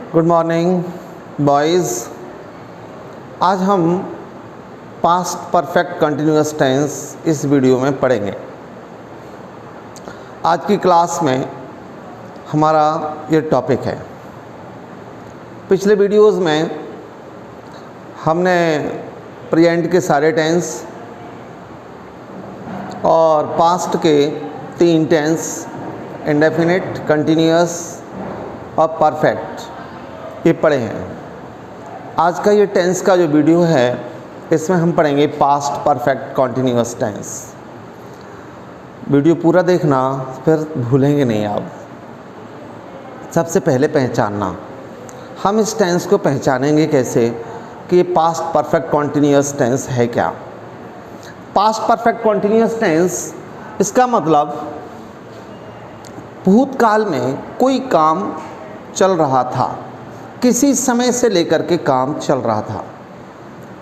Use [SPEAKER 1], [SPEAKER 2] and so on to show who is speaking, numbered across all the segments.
[SPEAKER 1] Good morning boys. आज हम past perfect continuous tense इस वीडियो में पढ़ेंगे। आज की क्लास में हमारा ये टॉपिक है। पिछले वीडियोज़ में हमने प्रेजेंट के सारे टेंस और पास्ट के 3 टेंस इंडेफिनिट, कंटिन्यूअस और परफेक्ट ये पढ़े हैं। आज का ये टेंस का जो वीडियो है इसमें हम पढ़ेंगे past perfect continuous tense. Video पूरा देखना, फिर भूलेंगे नहीं आप। सबसे पहले पहचानना, हम इस टेंस को पहचानेंगे कैसे कि ये पास्ट परफेक्ट कंटिन्यूअस टेंस है क्या। पास्ट परफेक्ट कंटिन्यूअस टेंस इसका मतलब भूतकाल में कोई काम चल रहा था, किसी समय से लेकर के काम चल रहा था,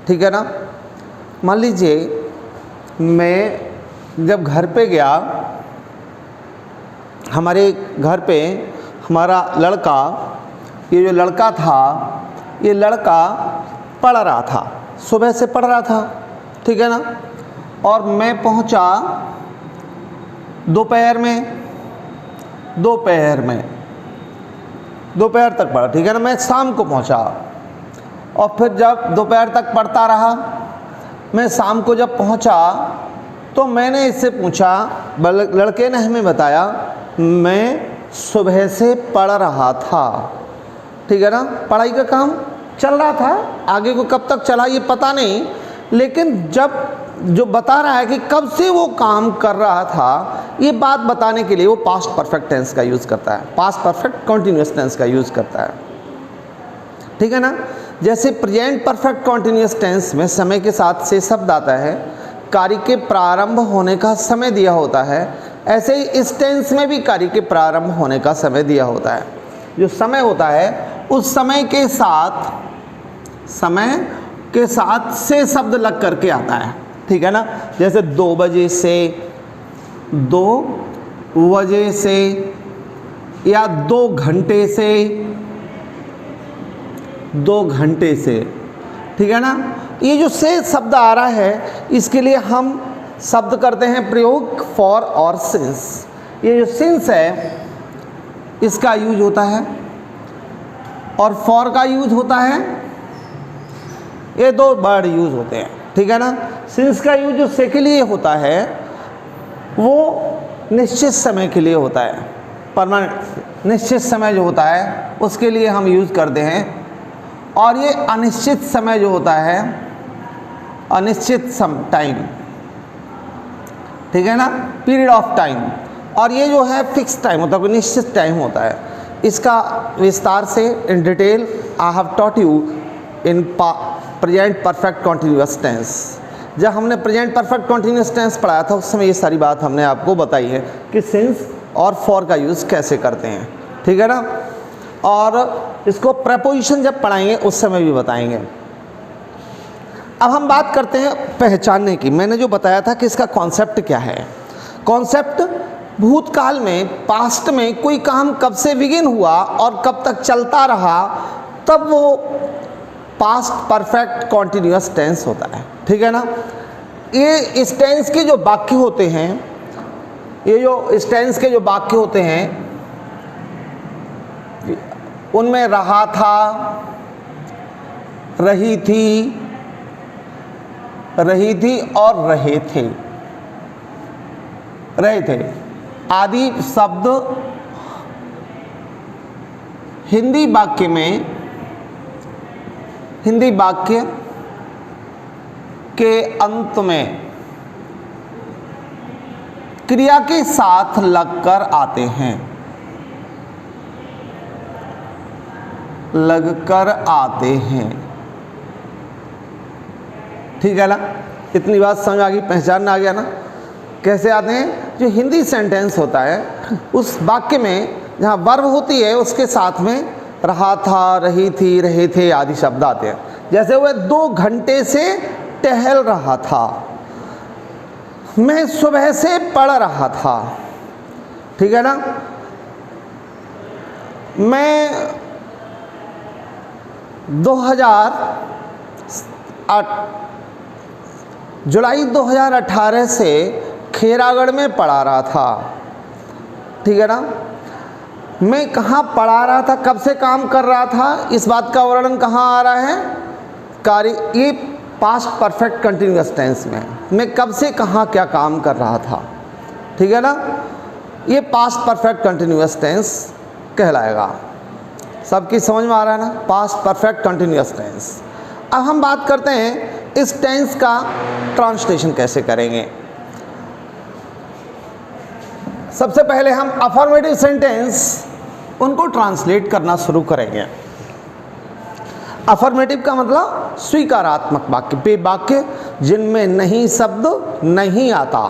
[SPEAKER 1] ठीक है ना। मान लीजिए मैं जब घर पे गया, हमारे घर पे हमारा लड़का, ये जो लड़का था ये लड़का पढ़ रहा था, सुबह से पढ़ रहा था, ठीक है ना। और मैं पहुंचा दोपहर तक पढ़ा, ठीक है ना। मैं शाम को पहुंचा और फिर जब दोपहर तक पढ़ता रहा, मैं शाम को जब पहुंचा तो मैंने इससे पूछा, लड़के ने हमें बताया मैं सुबह से पढ़ रहा था, ठीक है ना। पढ़ाई का काम चल रहा था, आगे को कब तक चला ये पता नहीं, लेकिन जब जो बता रहा है कि कब से वो काम कर रहा था, ये बात बताने के लिए वो पास्ट परफेक्ट टेंस का यूज़ करता है, पास्ट परफेक्ट कंटिन्यूअस टेंस का यूज़ करता है, ठीक है ना। जैसे प्रेजेंट परफेक्ट कंटिन्यूअस टेंस में समय के साथ से शब्द आता है, कार्य के प्रारंभ होने का समय दिया होता है, ऐसे ही इस टेंस में भी कार्य के प्रारंभ होने का समय दिया होता है। जो समय होता है उस समय के साथ से शब्द लग करके आता है, ठीक है ना। जैसे 2 बजे से या 2 घंटे से, ठीक है ना। ये जो से शब्द आ रहा है इसके लिए हम शब्द करते हैं प्रयोग फॉर और सिंस। ये जो सिंस है इसका यूज होता है और फॉर का यूज होता है, ये 2 वर्ड यूज होते हैं, ठीक है ना। सिंस का यूज जो से के लिए होता है वो निश्चित समय के लिए होता है, परमानेंट निश्चित समय जो होता है उसके लिए हम यूज़ करते हैं। और ये अनिश्चित समय जो होता है, अनिश्चित टाइम, ठीक है ना, पीरियड ऑफ टाइम। और ये जो है फिक्स टाइम होता है, कोई निश्चित टाइम होता है। इसका विस्तार से in detail I have taught you in present perfect continuous tense. जब हमने प्रेजेंट परफेक्ट कंटिन्यूअस टेंस पढ़ाया था उस समय ये सारी बात हमने आपको बताई है कि सिंस और फॉर का यूज़ कैसे करते हैं, ठीक है ना। और इसको प्रेपोजिशन जब पढ़ाएंगे उस समय भी बताएंगे। अब हम बात करते हैं पहचानने की। मैंने जो बताया था कि इसका कॉन्सेप्ट क्या है। कॉन्सेप्ट भूतकाल में, पास्ट में कोई काम कब से बिगिन हुआ और कब तक चलता रहा, तब वो पास्ट परफेक्ट कंटिन्यूअस टेंस होता है, ठीक है ना। ये इस टेंस के जो वाक्य होते हैं, इस टेंस के जो वाक्य होते हैं उनमें रहा था, रही थी और रहे थे आदि शब्द हिंदी वाक्य के अंत में क्रिया के साथ लगकर आते हैं, ठीक है ना। इतनी बात समझ आ गई, पहचानना आ गया ना कैसे आते हैं। जो हिंदी सेंटेंस होता है उस वाक्य में जहाँ वर्ब होती है उसके साथ में रहा था, रही थी, रहे थे आदि शब्द आते हैं। जैसे वह 2 घंटे से टहल रहा था, मैं सुबह से पढ़ रहा था, ठीक है ना। मैं जुलाई 2018 से खेरागढ़ में पढ़ा रहा था, ठीक है ना। मैं कहाँ पढ़ा रहा था, कब से काम कर रहा था, इस बात का वर्णन कहाँ आ रहा है, कार्य, ये पास्ट परफेक्ट कंटिन्यूअस टेंस में मैं कब से कहाँ क्या काम कर रहा था, ठीक है ना। ये पास्ट परफेक्ट कंटिन्यूअस टेंस कहलाएगा। सबकी समझ में आ रहा है ना, पास्ट परफेक्ट कंटिन्यूअस टेंस। अब हम बात करते हैं इस टेंस का ट्रांसलेशन कैसे करेंगे। सबसे पहले हम अफर्मेटिव सेंटेंस उनको ट्रांसलेट करना शुरू करेंगे। अफर्मेटिव का मतलब स्वीकारात्मक वाक्य, वे वाक्य जिनमें नहीं शब्द नहीं आता,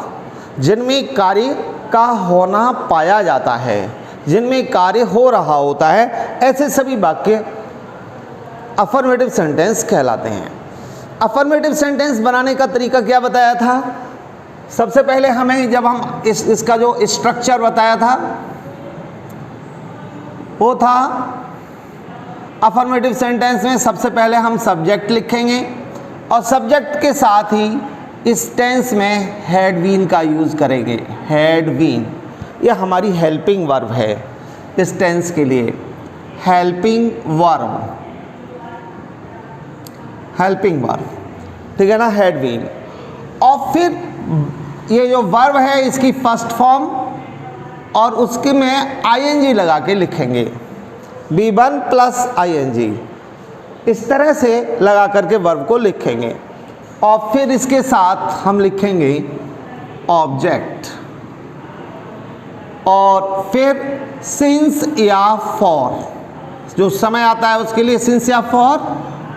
[SPEAKER 1] जिनमें कार्य का होना पाया जाता है, जिनमें कार्य हो रहा होता है, ऐसे सभी वाक्य अफर्मेटिव सेंटेंस कहलाते हैं। अफर्मेटिव सेंटेंस बनाने का तरीका क्या बताया था। सबसे पहले हमें जब हम इसका जो स्ट्रक्चर बताया था वो था, अफर्मेटिव सेंटेंस में सबसे पहले हम सब्जेक्ट लिखेंगे और सब्जेक्ट के साथ ही इस टेंस में हैड बीन का यूज़ करेंगे। हैड बीन यह हमारी हेल्पिंग वर्ब है इस टेंस के लिए, हेल्पिंग वर्ब, हेल्पिंग वर्ब, ठीक है ना, हैड बीन। और फिर ये जो वर्ब है इसकी फर्स्ट फॉर्म और उसके में आईएनजी लगा के लिखेंगे, B1 प्लस आईएनजी, इस तरह से लगा करके वर्ब को लिखेंगे। और फिर इसके साथ हम लिखेंगे ऑब्जेक्ट और फिर सिंस या फॉर, जो समय आता है उसके लिए सिंस या फॉर,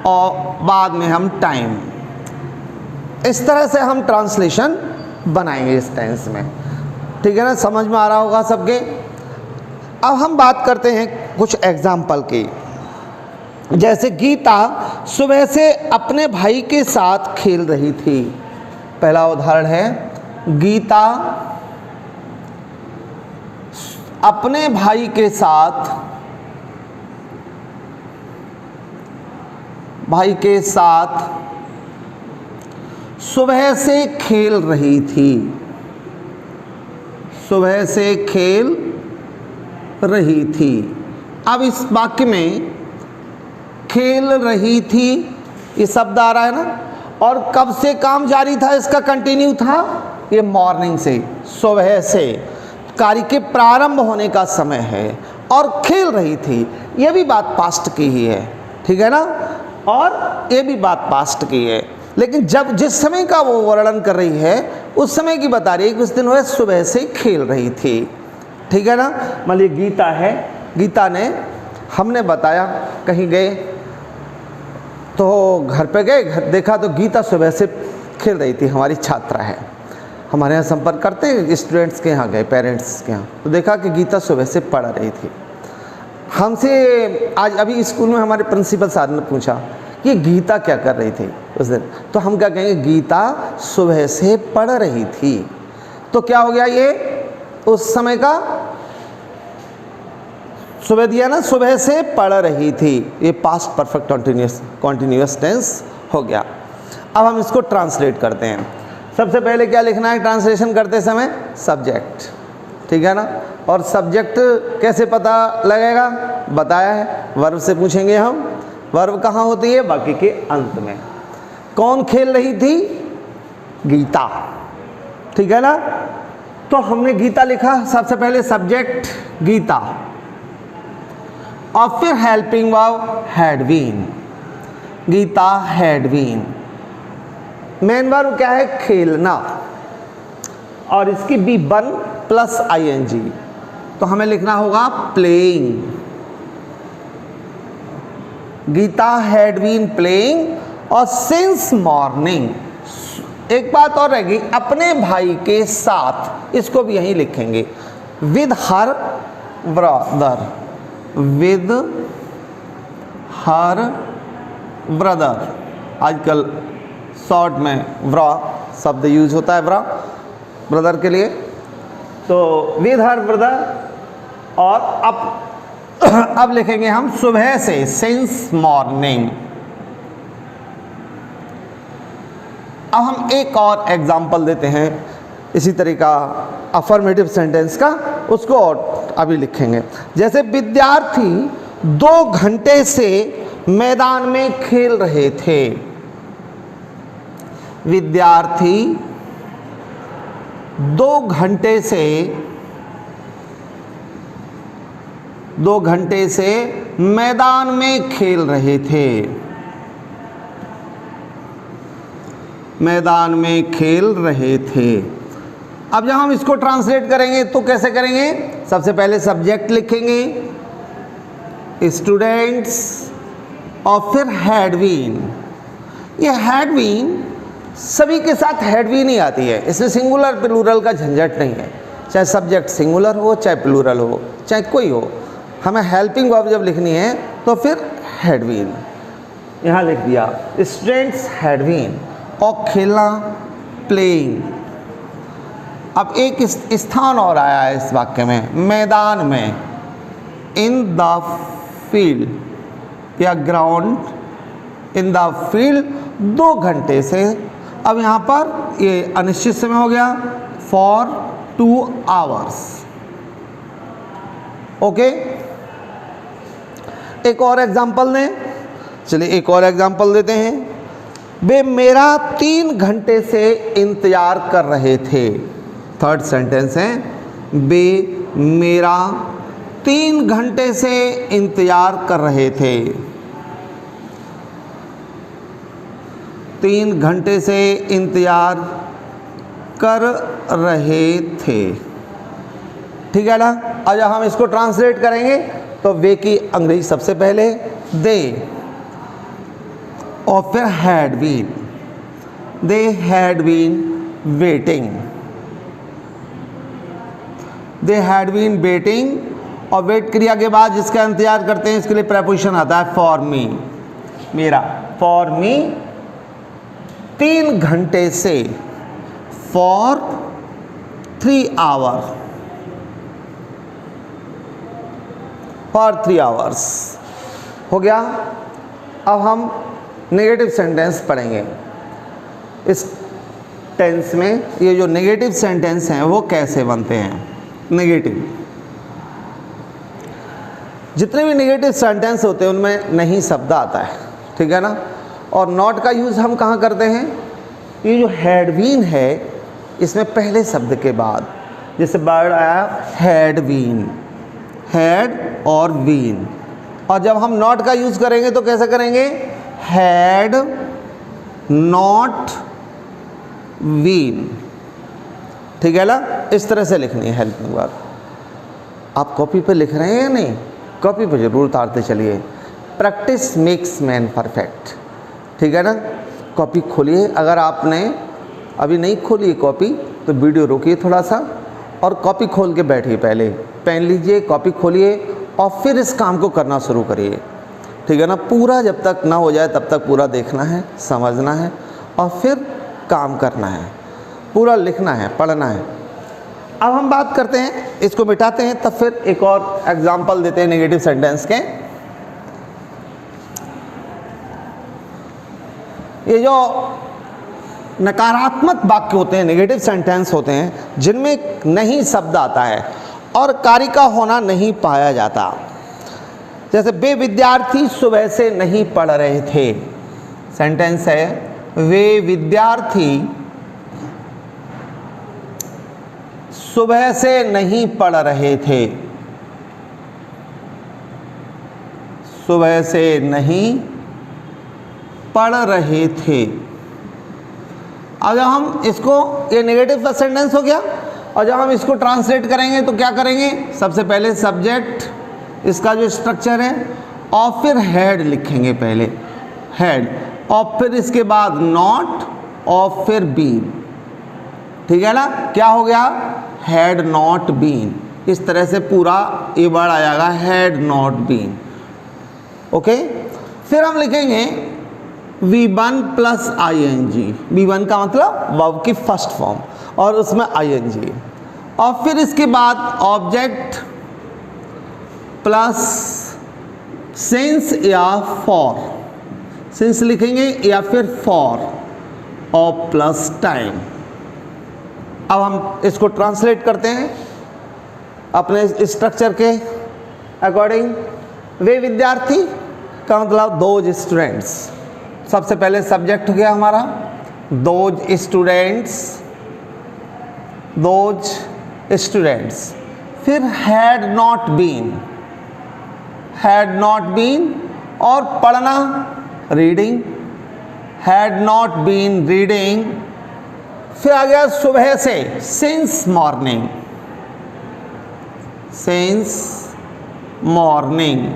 [SPEAKER 1] और बाद में हम टाइम। इस तरह से हम ट्रांसलेशन बनाएंगे इस टेंस में, ठीक है ना, समझ में आ रहा होगा सबके। अब हम बात करते हैं कुछ एग्जाम्पल की। जैसे गीता सुबह से अपने भाई के साथ खेल रही थी। पहला उदाहरण है, गीता अपने भाई के साथ सुबह से खेल रही थी। सुबह से खेल रही थी। अब इस वाक्य में खेल रही थी ये शब्द आ रहा है ना, और कब से काम जारी था, इसका कंटिन्यू था, ये मॉर्निंग से, सुबह से, कार्य के प्रारंभ होने का समय है, और खेल रही थी, ये भी बात पास्ट की ही है, ठीक है ना, और ये भी बात पास्ट की है। लेकिन जब जिस समय का वो वर्णन कर रही है उस समय की बता रही है कि उस दिन वह सुबह से खेल रही थी, ठीक है ना। मान लीजिए गीता है, गीता ने, हमने बताया कहीं गए तो घर पे गए, घर देखा तो गीता सुबह से खेल रही थी, हमारी छात्रा है, हमारे यहाँ संपर्क करते हैं, स्टूडेंट्स के यहाँ गए, पेरेंट्स के यहाँ, तो देखा कि गीता सुबह से पढ़ रही थी। हमसे आज अभी स्कूल में हमारे प्रिंसिपल साहब ने पूछा कि गीता क्या कर रही थी उस दिन, तो हम क्या कहेंगे, गीता सुबह से पढ़ रही थी। तो क्या हो गया, ये उस समय का सुबह दिया ना, सुबह से पढ़ रही थी, ये पास्ट परफेक्ट कॉन्टिन्यूअस टेंस हो गया। अब हम इसको ट्रांसलेट करते हैं। सबसे पहले क्या लिखना है ट्रांसलेशन करते समय, सब्जेक्ट, ठीक है ना। और सब्जेक्ट कैसे पता लगेगा, बताया है, वर्ब से पूछेंगे हम, वर्ब कहाँ होती है, बाकी के अंत में। कौन खेल रही थी, गीता, ठीक है ना। तो हमने गीता लिखा, सबसे पहले सब्जेक्ट गीता, और फिर helping verb had been, Geeta had been. Main verb क्या है, खेलना, और इसकी B1 प्लस आईएनजी, तो हमें लिखना होगा playing, Geeta had been playing. और सिंस मॉर्निंग, एक बात और रहेगी, अपने भाई के साथ, इसको भी यहीं लिखेंगे, with her brother, with her brother. आजकल शॉर्ट में ब्रा शब्द यूज होता है, ब्रदर के लिए, तो विद हर ब्रदर, और अब लिखेंगे हम सुबह से, सिंस मॉर्निंग। अब हम एक और एग्जाम्पल देते हैं इसी तरीका अफर्मेटिव सेंटेंस का, उसको और अभी लिखेंगे। जैसे विद्यार्थी 2 घंटे से मैदान में खेल रहे थे। विद्यार्थी 2 घंटे से मैदान में खेल रहे थे। मैदान में खेल रहे थे। अब जब हम इसको ट्रांसलेट करेंगे तो कैसे करेंगे? सबसे पहले सब्जेक्ट लिखेंगे स्टूडेंट्स और फिर हैड बीन। ये हैड बीन सभी के साथ हैड बीन ही आती है, इसमें सिंगुलर प्लूरल का झंझट नहीं है। चाहे सब्जेक्ट सिंगुलर हो, चाहे प्लूरल हो, चाहे कोई हो, हमें हेल्पिंग वर्ब जब लिखनी है तो फिर हैड बीन यहाँ लिख दिया, स्टूडेंट्स हैड बीन। और खेलना प्लेइंग। अब एक स्थान और आया है इस वाक्य में, मैदान में, इन द फील्ड या ग्राउंड, इन द फील्ड 2 घंटे से। अब यहाँ पर ये अनिश्चित समय हो गया, फॉर 2 आवर्स। ओके, एक और एग्जाम्पल दें। चलिए एक और एग्जाम्पल देते हैं। वे मेरा 3 घंटे से इंतजार कर रहे थे। थर्ड सेंटेंस है, वे मेरा 3 घंटे से इंतजार कर रहे थे। 3 घंटे से इंतजार कर रहे थे। ठीक है ना? अब जब हम इसको ट्रांसलेट करेंगे तो वे की अंग्रेजी सबसे पहले दे और फिर had been. They had been waiting. They had been waiting और वेट क्रिया के बाद जिसका इंतजार करते हैं इसके लिए प्रेपोजिशन आता है फॉर मी, मेरा। फॉर मी 3 घंटे से, फॉर 3 आवर, फॉर 3 आवर्स। हो गया। अब हम नेगेटिव सेंटेंस पढ़ेंगे। इस टेंस में ये जो नेगेटिव सेंटेंस हैं वो कैसे बनते हैं। नेगेटिव, जितने भी नेगेटिव सेंटेंस होते हैं उनमें नहीं शब्द आता है, ठीक है ना। और नॉट का यूज़ हम कहाँ करते हैं? ये जो हैड बीन है इसमें पहले शब्द के बाद, जैसे वर्ड आया हैड बीन, हैड और बीन। और जब हम नॉट का यूज़ करेंगे तो कैसे करेंगे? Had not been. ठीक है ना? इस तरह से लिखनी है हेल्पिंग वर्ब। आप कॉपी पे लिख रहे हैं या नहीं? कॉपी पे जरूर उतारते चलिए। Practice makes man perfect. ठीक है ना? कॉपी खोलिए। अगर आपने अभी नहीं खोली कॉपी तो वीडियो रोकिए थोड़ा सा और कॉपी खोल के बैठिए। पहले पेन लीजिए, कॉपी खोलिए और फिर इस काम को करना शुरू करिए। ठीक है ना? पूरा जब तक ना हो जाए तब तक पूरा देखना है, समझना है और फिर काम करना है, पूरा लिखना है, पढ़ना है। अब हम बात करते हैं, इसको मिटाते हैं, तब फिर एक और एग्जाम्पल देते हैं नेगेटिव सेंटेंस के। ये जो नकारात्मक वाक्य होते हैं, नेगेटिव सेंटेंस होते हैं, जिनमें नहीं शब्द आता है और कार्य का होना नहीं पाया जाता। जैसे वे विद्यार्थी सुबह से नहीं पढ़ रहे थे। सेंटेंस है, वे विद्यार्थी सुबह से नहीं पढ़ रहे थे। सुबह से नहीं पढ़ रहे थे। अब जब हम इसको, ये नेगेटिव का सेंटेंस हो गया, और जब हम इसको ट्रांसलेट करेंगे तो क्या करेंगे? सबसे पहले सब्जेक्ट, इसका जो स्ट्रक्चर है, और फिर हैड लिखेंगे पहले, हैड, और फिर इसके बाद नॉट और फिर बीन। ठीक है ना? क्या हो गया? Had not been. इस तरह से पूरा ये वर्ड आ जाएगा, हैड नॉट बीन। ओके, फिर हम लिखेंगे V1 प्लस ING। V1 का मतलब वर्ब की फर्स्ट फॉर्म और उसमें ING, और फिर इसके बाद ऑब्जेक्ट प्लस सिंस या फॉर, सिंस लिखेंगे या फिर फॉर और प्लस टाइम। अब हम इसको ट्रांसलेट करते हैं अपने स्ट्रक्चर के अकॉर्डिंग। वे विद्यार्थी का मतलब दोज स्टूडेंट्स, सबसे पहले सब्जेक्ट हो गया हमारा दोज स्टूडेंट्स, दोज स्टूडेंट्स। फिर हैड नॉट बीन और पढ़ना reading, had not been reading. फिर आ गया सुबह से since morning, since morning.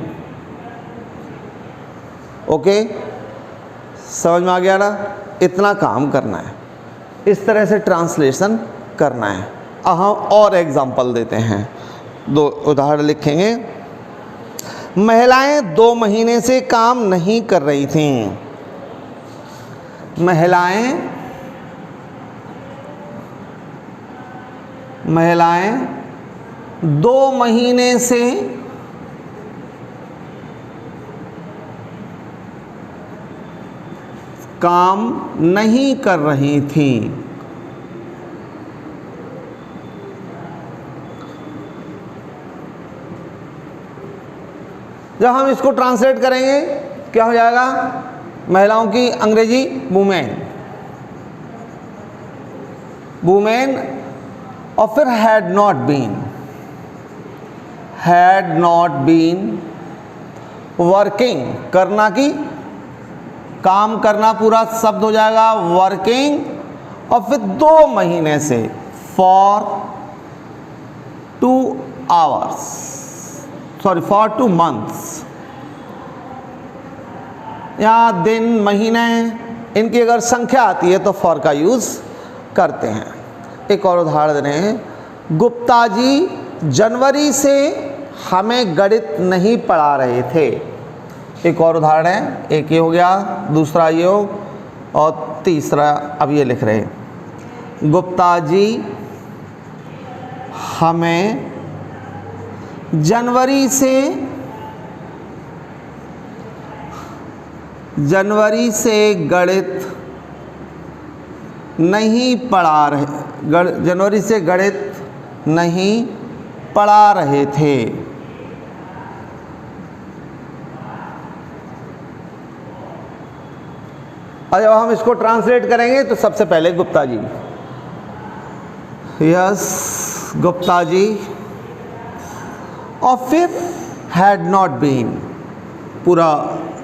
[SPEAKER 1] Okay, समझ में आ गया ना? इतना काम करना है, इस तरह से ट्रांसलेशन करना है। अब हम और एग्जाम्पल देते हैं, दो उदाहरण लिखेंगे। महिलाएं 2 महीने से काम नहीं कर रही थीं। महिलाएं 2 महीने से काम नहीं कर रही थी। जब हम इसको ट्रांसलेट करेंगे क्या हो जाएगा? महिलाओं की अंग्रेजी वुमेन, वुमेन और फिर हैड नॉट बीन वर्किंग, करना की काम करना पूरा शब्द हो जाएगा वर्किंग। और फिर 2 महीने से फॉर 2 मंथ्स। यहाँ दिन महीने इनकी अगर संख्या आती है तो फॉर का यूज़ करते हैं। एक और उदाहरण दे रहे हैं। गुप्ता जी जनवरी से हमें गणित नहीं पढ़ा रहे थे। एक और उदाहरण है, एक ये हो गया, दूसरा ये हो, और तीसरा अब ये लिख रहे हैं। गुप्ता जी हमें जनवरी से गणित नहीं पढ़ा रहे, जनवरी से गणित नहीं पढ़ा रहे थे। और जब हम इसको ट्रांसलेट करेंगे तो सबसे पहले गुप्ता जी, यस गुप्ता जी, और फिर हैड नॉट बीन, पूरा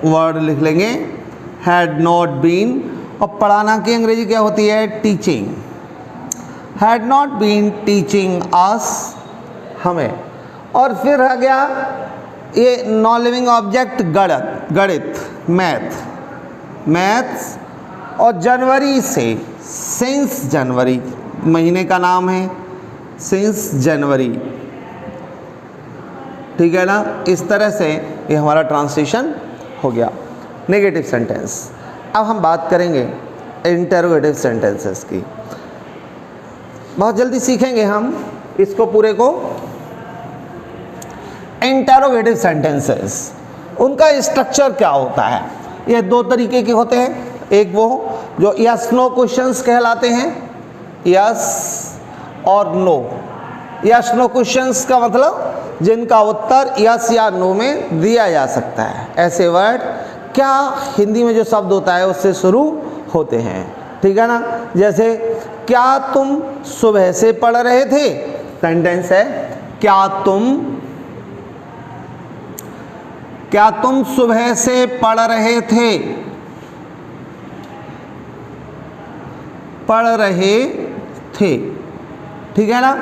[SPEAKER 1] वर्ड लिख लेंगे हैड नॉट बीन। और पढ़ाना की अंग्रेजी क्या होती है? Teaching. Had not been teaching us, हमें। और फिर आ गया ये नॉन लिविंग ऑब्जेक्ट गणित, मैथ्स। और जनवरी से, सिंस जनवरी महीने का नाम है, सिंस जनवरी। ठीक है ना? इस तरह से ये हमारा ट्रांसलेशन हो गया नेगेटिव सेंटेंस। अब हम बात करेंगे इंटरोगेटिव सेंटेंसेस की। बहुत जल्दी सीखेंगे हम इसको पूरे को। इंटरोगेटिव सेंटेंसेस, उनका स्ट्रक्चर क्या होता है? ये 2 तरीके के होते हैं। एक वो जो यस नो क्वेश्चंस कहलाते हैं, यस और नो। यस नो क्वेश्चंस का मतलब जिनका उत्तर यस या नो में दिया जा सकता है। ऐसे वर्ड क्या हिंदी में जो शब्द होता है उससे शुरू होते हैं। ठीक है ना? जैसे क्या तुम सुबह से पढ़ रहे थे, सेंटेंस है क्या तुम सुबह से पढ़ रहे थे, ठीक है ना?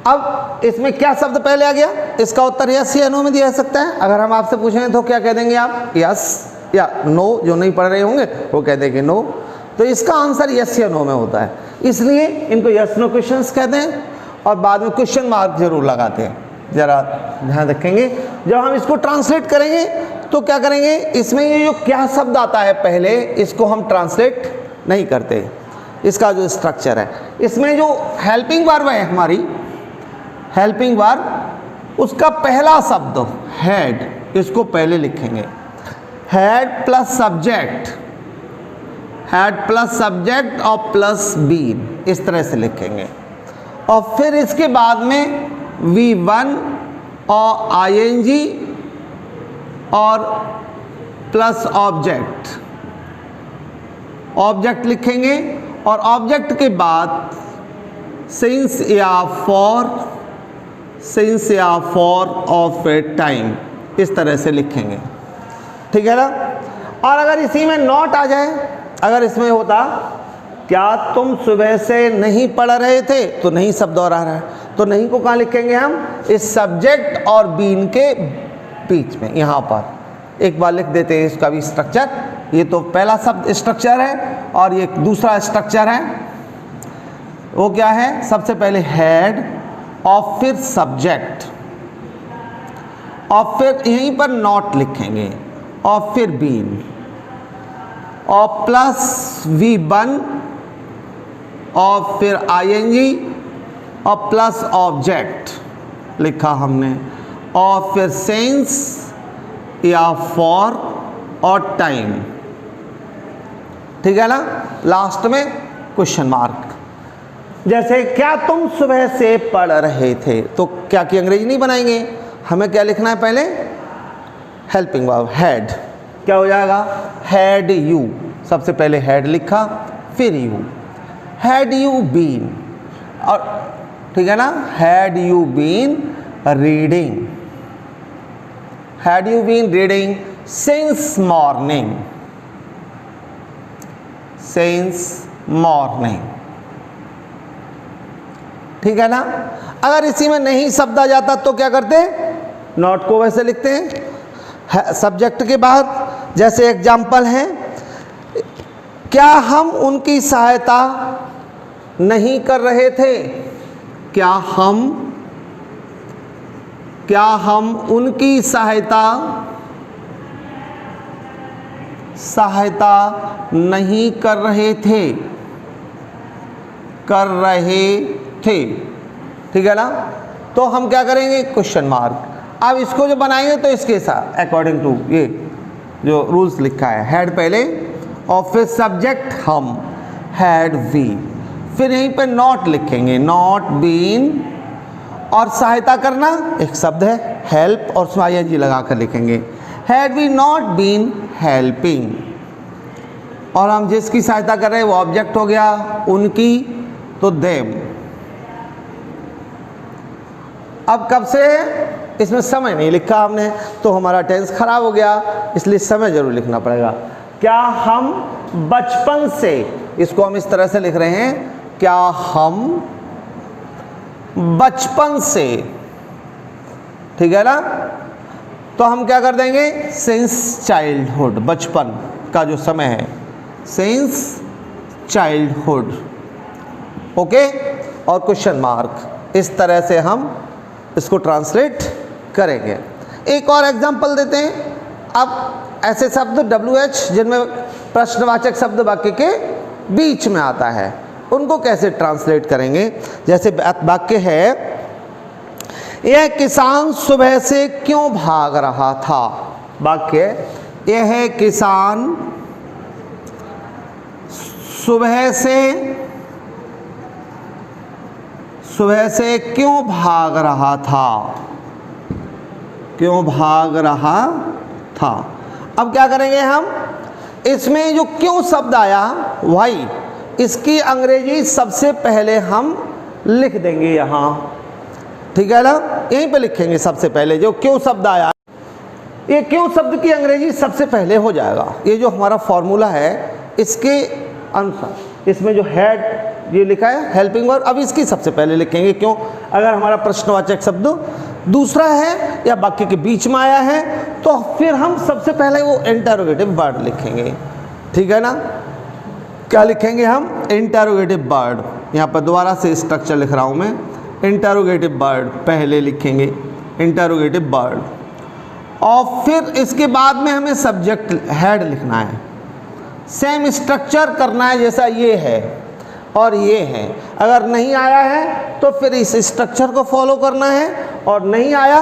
[SPEAKER 1] अब इसमें क्या शब्द पहले आ गया? इसका उत्तर यस या नो में दिया जा सकता है। अगर हम आपसे पूछें तो क्या कह देंगे आप? यस या नो। जो नहीं पढ़ रहे होंगे वो कह देंगे नो। तो इसका आंसर यस या नो में होता है, इसलिए इनको यस नो क्वेश्चंस कहते हैं। और बाद में क्वेश्चन मार्क जरूर लगाते हैं, ज़रा ध्यान रखेंगे। जब हम इसको ट्रांसलेट करेंगे तो क्या करेंगे? इसमें ये जो क्या शब्द आता है पहले, इसको हम ट्रांसलेट नहीं करते। इसका जो स्ट्रक्चर है, इसमें जो हेल्पिंग वर्ब है हमारी, हेल्पिंग वर्ब, उसका पहला शब्द हैड, इसको पहले लिखेंगे, had plus subject, had plus subject और प्लस बीन, इस तरह से लिखेंगे। और फिर इसके बाद में V1 और ING और प्लस ऑब्जेक्ट, ऑब्जेक्ट लिखेंगे और ऑब्जेक्ट के बाद सिंस या फॉर, सिंस या फॉर ऑफ ए टाइम, इस तरह से लिखेंगे, ठीक है ना। और अगर इसी में नॉट आ जाए, अगर इसमें होता क्या तुम सुबह से नहीं पढ़ रहे थे, तो नहीं शब्द और आ रहा है, तो नहीं को कहाँ लिखेंगे हम, इस सब्जेक्ट और बीन के बीच में, यहाँ पर एक बार लिख देते हैं इसका भी स्ट्रक्चर। ये तो पहला शब्द स्ट्रक्चर है और ये दूसरा स्ट्रक्चर है, वो क्या है, सबसे पहले हेड और फिर सब्जेक्ट और फिर यहीं पर नॉट लिखेंगे और फिर बीन और प्लस V1 और फिर ING और प्लस ऑब्जेक्ट लिखा हमने और फिर सेंस या फॉर और टाइम, ठीक है ना। लास्ट में क्वेश्चन मार्क, जैसे क्या तुम सुबह से पढ़ रहे थे, तो क्या की अंग्रेजी नहीं बनाएंगे, हमें क्या लिखना है पहले, हेल्पिंग वर्ब हैड, क्या हो जाएगा, हैड यू, सबसे पहले हैड लिखा फिर यू, हैड यू बीन, और ठीक है ना, had you been reading, had you been reading since morning, since morning, ठीक है ना। अगर इसी में नहीं शब्द आ जाता तो क्या करते हैं, नॉट को वैसे लिखते हैं सब्जेक्ट के बाद। जैसे एग्जाम्पल है, क्या हम उनकी सहायता नहीं कर रहे थे, क्या हम उनकी सहायता नहीं कर रहे थे, ठीक है ना। तो हम क्या करेंगे, क्वेश्चन मार्क। अब इसको जो बनाएंगे तो इसके साथ अकॉर्डिंग टू ये जो रूल्स लिखा है, हेड पहले और फिर सब्जेक्ट हम, हैड वी, फिर यहीं पे नॉट लिखेंगे, नॉट बीन, और सहायता करना एक शब्द है हेल्प और उसमें ING लगा कर लिखेंगे, had we not been helping, और हम जिसकी सहायता कर रहे हैं वो ऑब्जेक्ट हो गया, उनकी तो देम। अब कब से, इसमें समय नहीं लिखा हमने तो हमारा टेंस खराब हो गया, इसलिए समय जरूर लिखना पड़ेगा। क्या हम बचपन से, इसको हम इस तरह से लिख रहे हैं, क्या हम बचपन से, ठीक है ना। तो हम क्या कर देंगे, सिंस चाइल्डहुड, बचपन का जो समय है, सिंस चाइल्डहुड, ओके, और क्वेश्चन मार्क, इस तरह से हम इसको ट्रांसलेट करेंगे। एक और एग्जांपल देते हैं। अब ऐसे शब्द WH जिनमें प्रश्नवाचक शब्द वाक्य के बीच में आता है, उनको कैसे ट्रांसलेट करेंगे। जैसे वाक्य है, यह किसान सुबह से क्यों भाग रहा था, वाक्य यह किसान सुबह से क्यों भाग रहा था, अब क्या करेंगे हम, इसमें जो क्यों शब्द आया वाई, इसकी अंग्रेजी सबसे पहले हम लिख देंगे यहाँ, ठीक है ना, यहीं पे लिखेंगे सबसे पहले जो क्यों शब्द आया, ये क्यों शब्द की अंग्रेजी सबसे पहले हो जाएगा। ये जो हमारा फॉर्मूला है इसके अनुसार इसमें जो हेड ये लिखा है हेल्पिंग वर्ब, अब इसकी सबसे पहले लिखेंगे क्यों। अगर हमारा प्रश्नवाचक शब्द दूसरा है या वाक्य के बीच में आया है तो फिर हम सबसे पहले वो इंटरोगेटिव वर्ड लिखेंगे, ठीक है ना। क्या लिखेंगे हम, इंटरोगेटिव वर्ड। यहाँ पर दोबारा से स्ट्रक्चर लिख रहा हूँ मैं, इंटरोगेटिव वर्ड पहले लिखेंगे, इंटरोगेटिव वर्ड, और फिर इसके बाद में हमें सब्जेक्ट हेड लिखना है, सेम स्ट्रक्चर करना है जैसा ये है और ये है। अगर नहीं आया है तो फिर इस स्ट्रक्चर को फॉलो करना है, और नहीं आया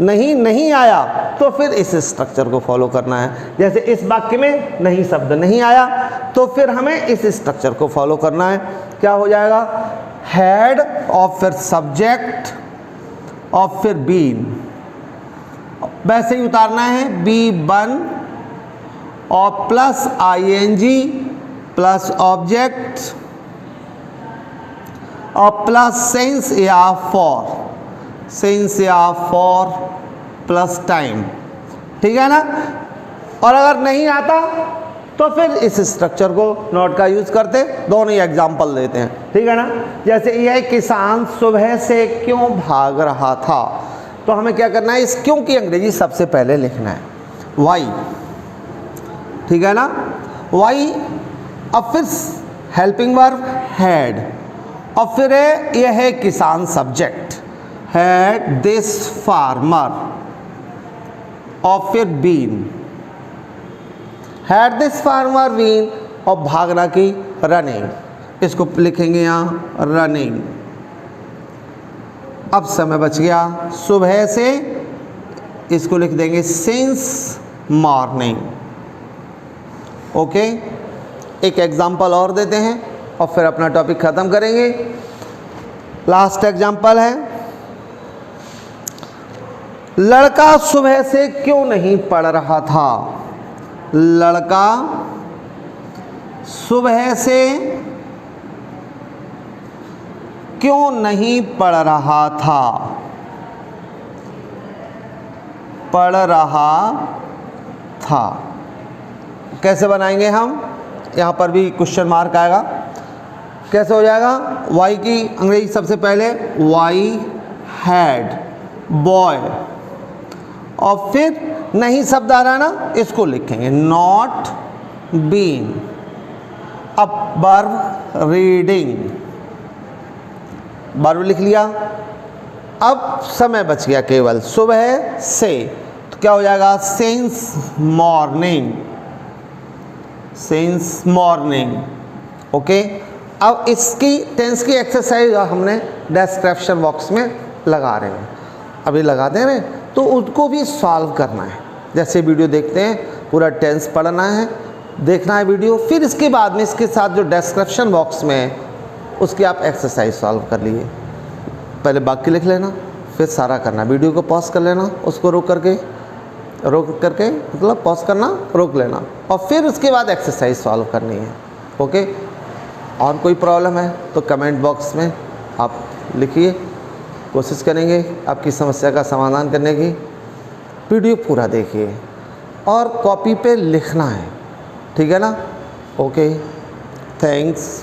[SPEAKER 1] नहीं आया तो फिर इस स्ट्रक्चर को फॉलो करना है। जैसे इस वाक्य में नहीं शब्द नहीं आया तो फिर हमें इस स्ट्रक्चर को फॉलो करना है। क्या हो जाएगा, हैड और फिर सब्जेक्ट और फिर बीन, वैसे ही उतारना है बी बन और प्लस आईएनजी प्लस ऑब्जेक्ट और प्लस सेंस या फॉर प्लस टाइम, ठीक है ना। और अगर नहीं आता तो फिर इस स्ट्रक्चर को नॉट का यूज करते, दोनों ही एग्जाम्पल देते हैं, ठीक है ना। जैसे यह किसान सुबह से क्यों भाग रहा था, तो हमें क्या करना है, इस क्यों की अंग्रेजी सबसे पहले लिखना है, वाई, ठीक है ना, वाई। अब फिर हेल्पिंग वर्ब हैड और फिर यह है किसान सब्जेक्ट, हैड दिस फार्मर और फिर been, had this farmer been और भागना की रनिंग, इसको लिखेंगे यहाँ रनिंग। अब समय बच गया, सुबह से इसको लिख देंगे सिंस मॉर्निंग। ओके, एक एग्जाम्पल और देते हैं और फिर अपना टॉपिक ख़त्म करेंगे। लास्ट एग्जाम्पल है, लड़का सुबह से क्यों नहीं पढ़ रहा था, लड़का सुबह से क्यों नहीं पढ़ रहा था, पढ़ रहा था। कैसे बनाएंगे हम, यहाँ पर भी क्वेश्चन मार्क आएगा, कैसे हो जाएगा, वाई की अंग्रेजी सबसे पहले वाई हैड बॉय और फिर नहीं शब्द आ रहा ना, इसको लिखेंगे नॉट बीन। अब वर्ब रीडिंग, वर्ब लिख लिया। अब समय बच गया केवल सुबह से, तो क्या हो जाएगा since morning, since morning. Okay, अब इसकी टेंस की एक्सरसाइज हमने डिस्क्रिप्शन बॉक्स में लगा रहे हैं, अभी लगा दे रहे हैं, तो उसको भी सॉल्व करना है। जैसे वीडियो देखते हैं पूरा टेंस पढ़ना है, देखना है वीडियो, फिर इसके बाद में इसके साथ जो डिस्क्रिप्शन बॉक्स में है उसकी आप एक्सरसाइज सॉल्व कर लिए। पहले वाक्य लिख लेना, फिर सारा करना, वीडियो को पॉज कर लेना, उसको रोक करके मतलब पॉज करना, रोक लेना और फिर उसके बाद एक्सरसाइज सॉल्व करनी है। ओके, और कोई प्रॉब्लम है तो कमेंट बॉक्स में आप लिखिए, कोशिश करेंगे आपकी समस्या का समाधान करने की। वीडियो पूरा देखिए और कॉपी पे लिखना है, ठीक है ना। Okay, thanks.